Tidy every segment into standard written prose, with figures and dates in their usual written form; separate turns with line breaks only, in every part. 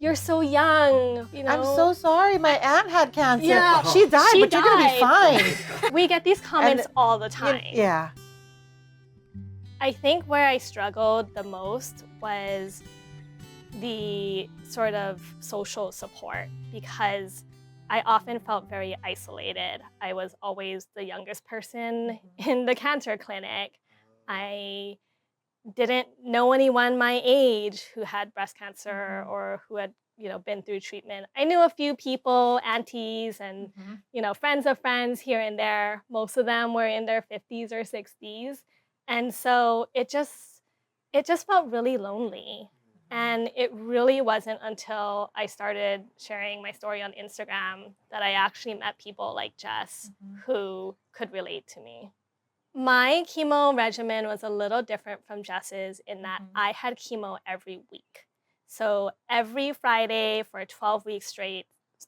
you're so young,
I'm so sorry. My aunt had cancer.
Yeah,
she died,
she
but you're going to be fine.
We get these comments all the time.
Yeah.
I think where I struggled the most was the sort of social support, because I often felt very isolated. I was always the youngest person in the cancer clinic. I didn't know anyone my age who had breast cancer or who had been through treatment. I knew a few people, aunties and friends of friends here and there. Most of them were in their 50s or 60s. And so it just felt really lonely. And it really wasn't until I started sharing my story on Instagram that I actually met people like Jess who could relate to me. My chemo regimen was a little different from Jess's in that I had chemo every week. So every Friday for 12 weeks straight,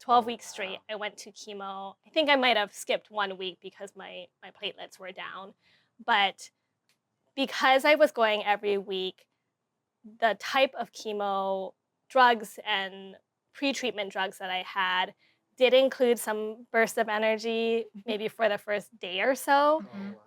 I went to chemo. I think I might have skipped 1 week because my platelets were down. But because I was going every week, the type of chemo drugs and pre-treatment drugs that I had did include some bursts of energy, maybe for the first day or so,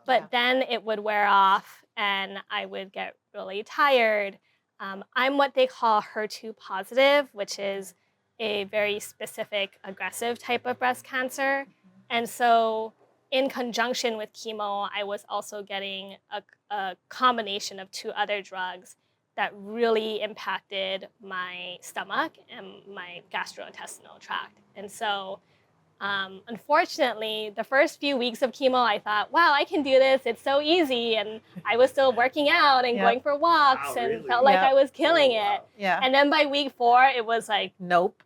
but then it would wear off and I would get really tired. I'm what they call HER2 positive, which is a very specific aggressive type of breast cancer. And so in conjunction with chemo, I was also getting a combination of 2 other drugs that really impacted my stomach and my gastrointestinal tract. And so, unfortunately, the first few weeks of chemo, I thought, wow, I can do this. It's so easy. And I was still working out and going for walks and felt like I was killing it.
Yeah.
And then by week 4, it was like,
nope.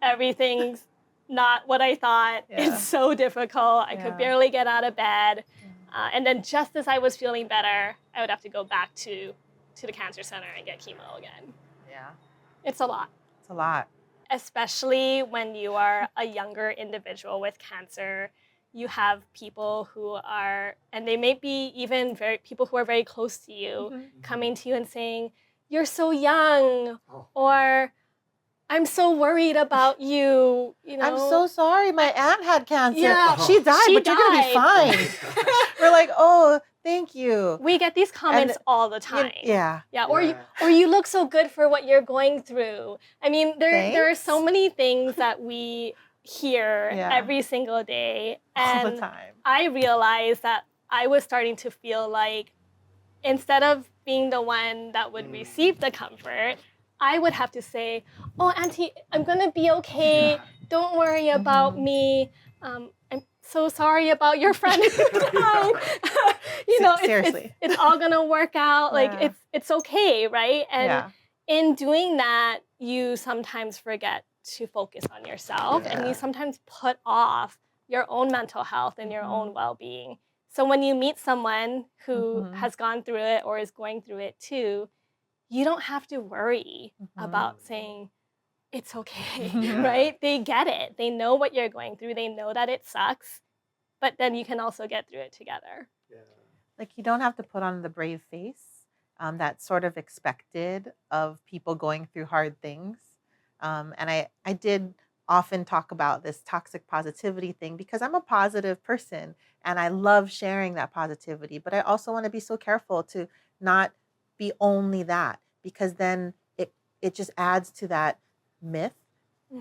Everything's not what I thought. It's so difficult. I could barely get out of bed. And then just as I was feeling better, I would have to go back to the cancer center and get chemo again.
Yeah.
It's a lot.
It's a lot.
Especially when you are a younger individual with cancer, you have people who are, and they may be even people who are very close to you, coming to you and saying, you're so young, or I'm so worried about you.
I'm so sorry. My aunt had cancer.
Yeah,
she died, but you're going to be fine. We're like, oh, thank you.
We get these comments all the time.
Yeah.
Or you look so good for what you're going through. I mean, there are so many things that we hear every single day. And
all the time.
I realized that I was starting to feel like instead of being the one that would receive the comfort, I would have to say, oh, Auntie, I'm going to be okay. Don't worry about me. I'm so sorry about your friend who died.
Seriously.
It's all going to work out. Like, it's okay, right? And in doing that, you sometimes forget to focus on yourself. And you sometimes put off your own mental health and your own well-being. So when you meet someone who has gone through it or is going through it too, you don't have to worry about saying, it's okay, right? They get it. They know what you're going through. They know that it sucks, but then you can also get through it together.
Yeah. Like you don't have to put on the brave face that's sort of expected of people going through hard things. And I did often talk about this toxic positivity thing because I'm a positive person and I love sharing that positivity, but I also want to be so careful to not be only that, because then it just adds to that myth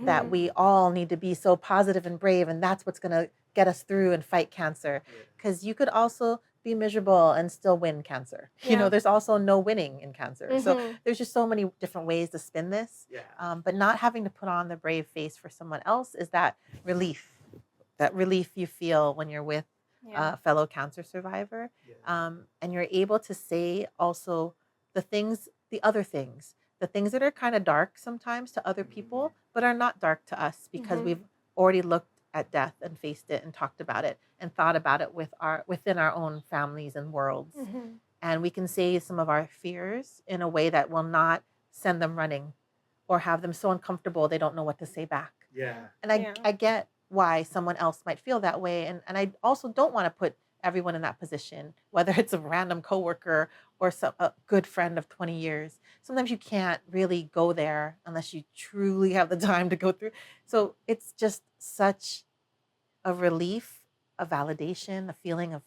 that we all need to be so positive and brave and that's what's going to get us through and fight cancer, because you could also be miserable and still win cancer. You know, there's also no winning in cancer. So there's just so many different ways to spin this. But not having to put on the brave face for someone else is that relief you feel when you're with a fellow cancer survivor. And you're able to say also the other things that are kind of dark sometimes to other people, but are not dark to us because we've already looked at death and faced it and talked about it and thought about it within our own families and worlds. And we can say some of our fears in a way that will not send them running or have them so uncomfortable they don't know what to say back. And I get why someone else might feel that way. And I also don't want to put everyone in that position, whether it's a random coworker or a good friend of 20 years. Sometimes you can't really go there unless you truly have the time to go through. So it's just such a relief, a validation, a feeling of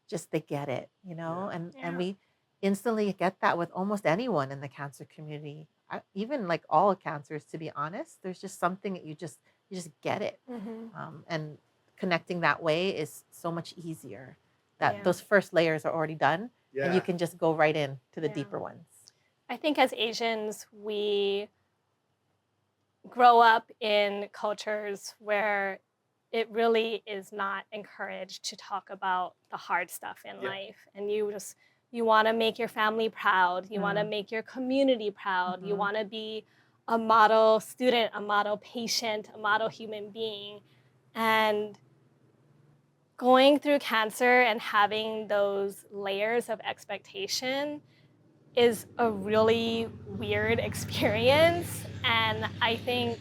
just they get it, and
Yeah.
we instantly get that with almost anyone in the cancer community. Even like all cancers, to be honest, there's just something that you just get it,
Hmm.
and connecting that way is so much easier. That
Yeah.
those first layers are already done, and you
Yeah.
can just go right in to the
Yeah.
deeper ones.
I think as Asians, we grow up in cultures where it really is not encouraged to talk about the hard stuff in
Yeah.
life. And you want to make your family proud, you want to
Mm.
make your community proud, you
Mhm.
want to be a model student, a model patient, a model human being. And going through cancer and having those layers of expectation is a really weird experience. And I think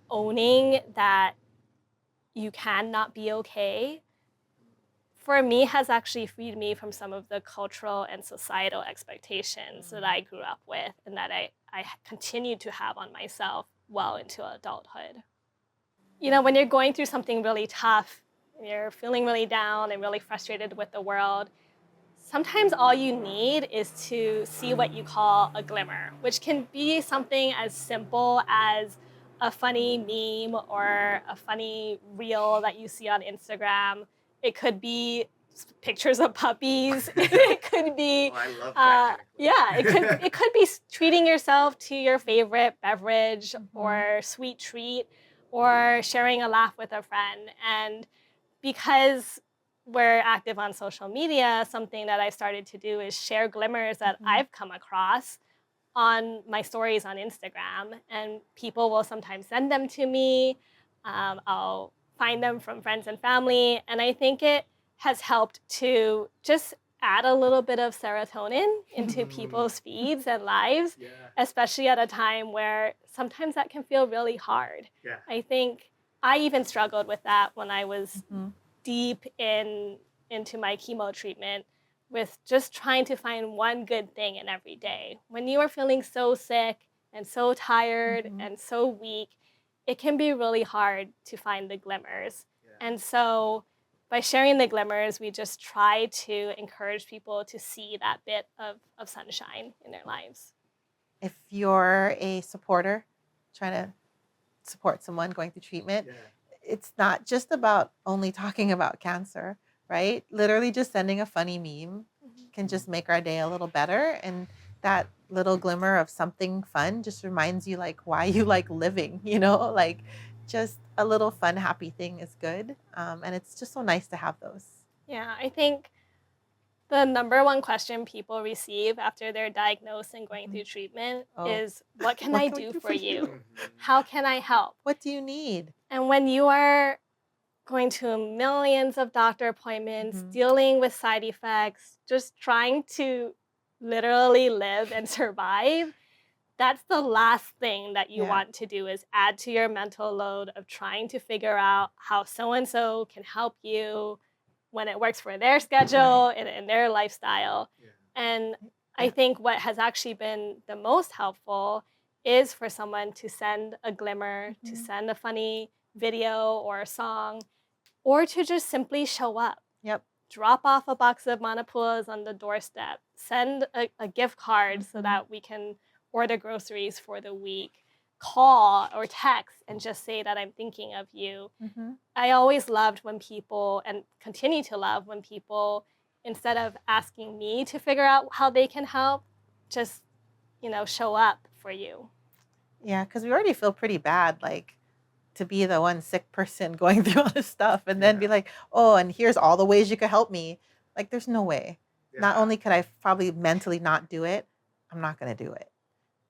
owning that you cannot be okay for me has actually freed me from some of the cultural and societal expectations that
Mm.
I grew up with and that I continue to have on myself well into adulthood. You know, when you're going through something really tough, and you're feeling really down and really frustrated with the world, sometimes all you need is to see what you call a glimmer, which can be something as simple as a funny meme or a funny reel that you see on Instagram. It could be pictures of puppies. It could be,
Oh, I love that kind of
yeah,
clip.
it could be treating yourself to your favorite beverage
Mhm.
or sweet treat or sharing a laugh with a friend. And because we're active on social media, something that I started to do is share glimmers that
Mhm.
I've come across on my stories on Instagram. And people will sometimes send them to me. I'll find them from friends and family. And I think it has helped to just add a little bit of serotonin into
Mm,
people's feeds and lives,
yeah.
especially at a time where sometimes that can feel really hard.
Yeah.
I think I even struggled with that when I was
Mhm.
deep into my chemo treatment with just trying to find one good thing in every day. When you are feeling so sick and so tired
Mhm.
and so weak, it can be really hard to find the glimmers.
Yeah.
And so by sharing the glimmers, we just try to encourage people to see that bit of sunshine in their lives.
If you're a supporter trying to support someone going through treatment,
Yeah.
it's not just about only talking about cancer, right? Literally just sending a funny meme
Mhm.
can just make our day a little better. And that little glimmer of something fun just reminds you like why you like living, like just a little fun, happy thing is good. And it's just so nice to have those.
Yeah, I think the number one question people receive after they're diagnosed and going
Mhm.
through treatment
Oh,
is, what can
what
I
can we
do
do
for
for you?
you?
Mhm.
How can I help?
What do you need?
And when you are going to millions of doctor appointments,
Hmm.
dealing with side effects, just trying to literally live and survive, that's the last thing that you
Yeah.
want to do is add to your mental load of trying to figure out how so and so can help you when it works for their
Right.
schedule and their lifestyle.
Yeah.
And I
Yeah.
think what has actually been the most helpful is for someone to send a glimmer, to
Hmm.
send a funny video or a song, or to just simply show up.
Yep.
Drop off a box of manapuas on the doorstep, send a gift card so
Hmm.
that we can order groceries for the week, call or text and just say that I'm thinking of you.
Hmm.
I always loved when people, and continue to love when people, instead of asking me to figure out how they can help, just, show up for you.
Yeah, because we already feel pretty bad, like to be the one sick person going through all this stuff and then be
Yeah.
like, oh, and here's all the ways you could help me. Like, there's no way. Not
Yeah.
only could I probably mentally not do it, I'm not going to do it.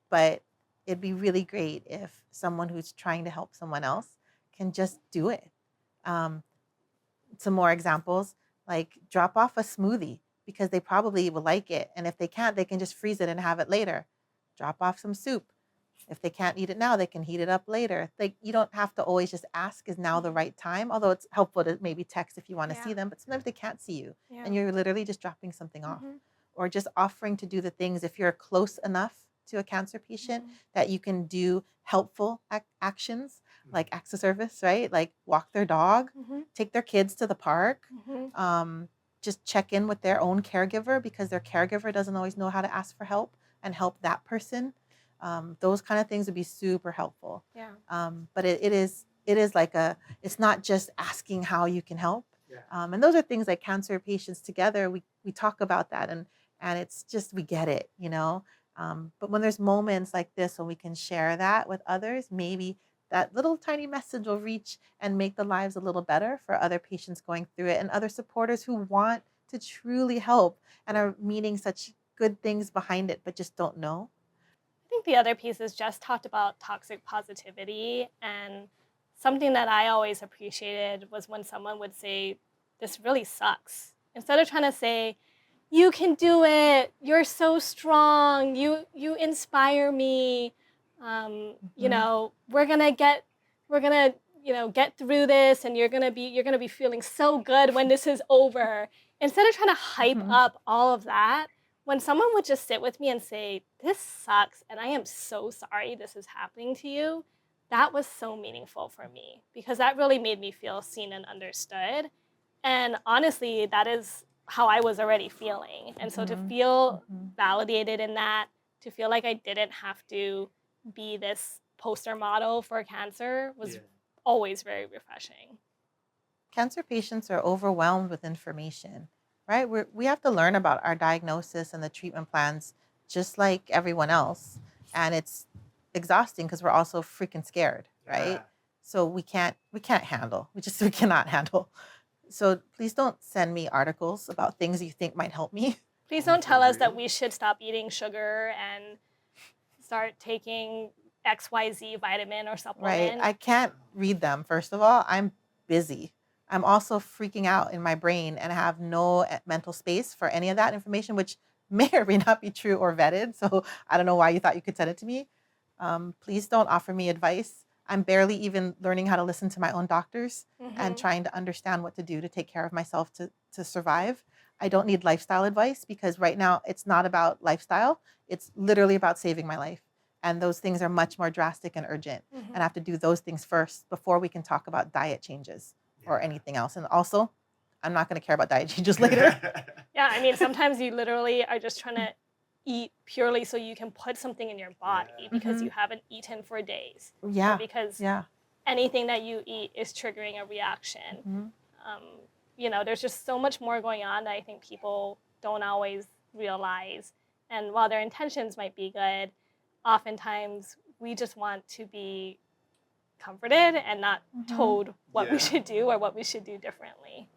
But it'd be really great if someone who's trying to help someone else can just do it. Um, some more examples, like drop off a smoothie because they probably will like it. And if they can't, they can just freeze it and have it later. Drop off some soup If they can't eat it now, they can heat it up later. Like, you don't have to always just ask, is now the right time? Although it's helpful to maybe text if you want to
Yeah.
see them, but sometimes they can't see you
Yeah.
and you're literally just dropping something off.
Mm-hmm.
Or just offering to do the things if you're close enough to a cancer patient that you can do helpful actions like acts of service, right? Like walk their dog,
Mm-hmm.
take their kids to the park,
Mm-hmm.
just check in with their own caregiver because their caregiver doesn't always know how to ask for help and help that person. Those kind of things would be super helpful.
Yeah.
But it is like it's not just asking how you can help.
Yeah.
And those are things like cancer patients together. We talk about that and it's just we get it, you know. But when there's moments like this when we can share that with others, maybe that little tiny message will reach and make the lives a little better for other patients going through it and other supporters who want to truly help and are meaning such good things behind it, but just don't know.
I think the other piece is Jess talked about toxic positivity, and something that I always appreciated was when someone would say, "This really sucks." Instead of trying to say, "You can do it. You're so strong. You inspire me.
Hmm.
We're gonna get through this, and you're gonna be feeling so good when this is over." Instead of trying to hype
Hmm.
up all of that, when someone would just sit with me and say, "This sucks, and I am so sorry this is happening to you," that was so meaningful for me because that really made me feel seen and understood. And honestly, that is how I was already feeling. And so to
Hmm.
feel
Hmm.
validated in that, to feel like I didn't have to be this poster model for cancer was
Yeah.
always very refreshing.
Cancer patients are overwhelmed with information, right? We have to learn about our diagnosis and the treatment plans just like everyone else. And it's exhausting because we're also freaking scared, right?
Yeah.
So we can't handle. We cannot handle. So please don't send me articles about things you think might help me.
Please
Oh,
don't
for
tell us that
real?
we should stop eating sugar and start taking XYZ vitamin or
Right.
supplement.
I can't read them. First of all, I'm busy. I'm also freaking out in my brain and I have no mental space for any of that information, which may or may not be true or vetted. So I don't know why you thought you could send it to me. Please don't offer me advice. I'm barely even learning how to listen to my own doctors and
Hmm.
trying to understand what to do to take care of myself to survive. I don't need lifestyle advice because right now it's not about lifestyle. It's literally about saving my life. And those things are much more drastic and urgent. And I
Hmm.
have to do those things first before we can talk about diet changes or
Yeah.
anything else. And also, I'm not going to care about diet changes later.
Yeah, I mean, sometimes you literally are just trying to eat purely so you can put something in your body
Yeah.
because
Hmm.
you haven't eaten for days or
Yeah.
because
Yeah.
anything that you eat is triggering a reaction.
Hmm.
Um, there's just so much more going on that I think people don't always realize. And while their intentions might be good, oftentimes we just want to be comforted and not
Hmm.
told what we
Yeah.
should do or what we should do differently.